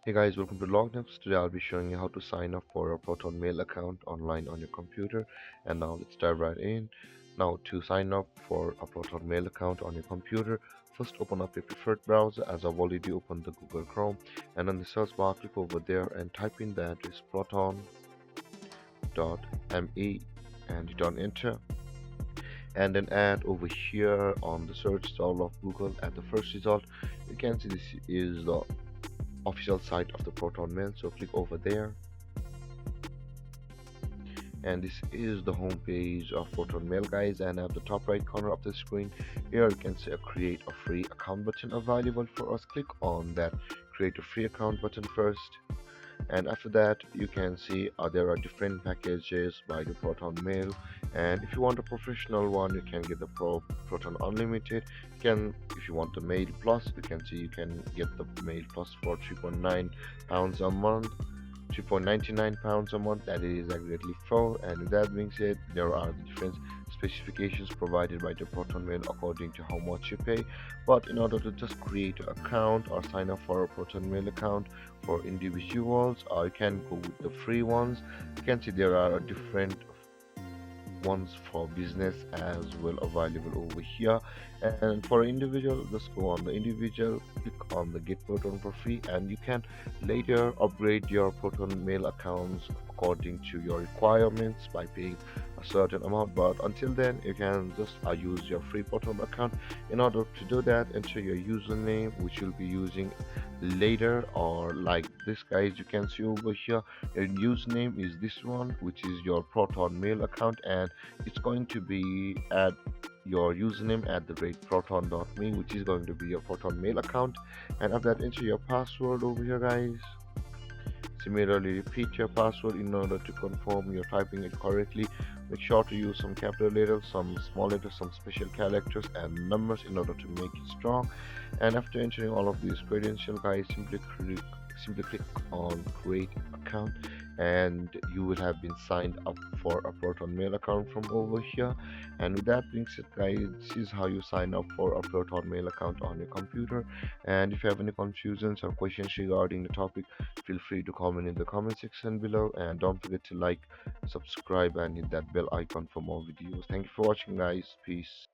Hey guys, welcome to Lognups. Today I'll be showing you how to sign up for a ProtonMail account online on your computer. And now let's dive right in. Now to sign up for a ProtonMail account on your computer, first open up your preferred browser as I've already opened the Google Chrome. And on the search bar, click over there and type in that is proton.me and hit on enter. And then add over here on the search result of Google at the first result, you can see this is the official site of the ProtonMail. So click over there, and this is the home page of ProtonMail, guys. And at the top right corner of the screen, here you can see a create a free account button available for us. Click on that create a free account button first, and after that you can see there are different packages by the ProtonMail. And if you want a professional one, you can get the Proton Unlimited. You can, if you want the Mail Plus, you can see you can get the Mail Plus for £3.9 a month, £3.99 a month. That is exactly 4. And with that being said, there are the different specifications provided by the ProtonMail according to how much you pay. But in order to just create an account or sign up for a ProtonMail account for individuals, or you can go with the free ones. You can see there are different ones for business as well available over here. And for individual, just go on the individual, click on the get Proton for free, and you can later upgrade your Proton Mail accounts according to your requirements by paying a certain amount. But until then, you can just use your free Proton account. In order to do that, enter your username which you'll be using later, or like this, guys. You can see over here your username is this one, which is your Proton Mail account, and it's going to be at your username at the rate proton.me, which is going to be your Proton Mail account. And after that, enter your password over here, guys. Similarly, repeat your password in order to confirm you're typing it correctly. Make sure to use some capital letters, some small letters, some special characters and numbers in order to make it strong. And after entering all of these credentials, guys, simply click on create account, and you will have been signed up for a Proton Mail account from over here. And with that being said, guys, this is how you sign up for a Proton Mail account on your computer. And if you have any confusions or questions regarding the topic, feel free to comment in the comment section below, and don't forget to like, subscribe and hit that bell icon for more videos. Thank you for watching, guys. Peace.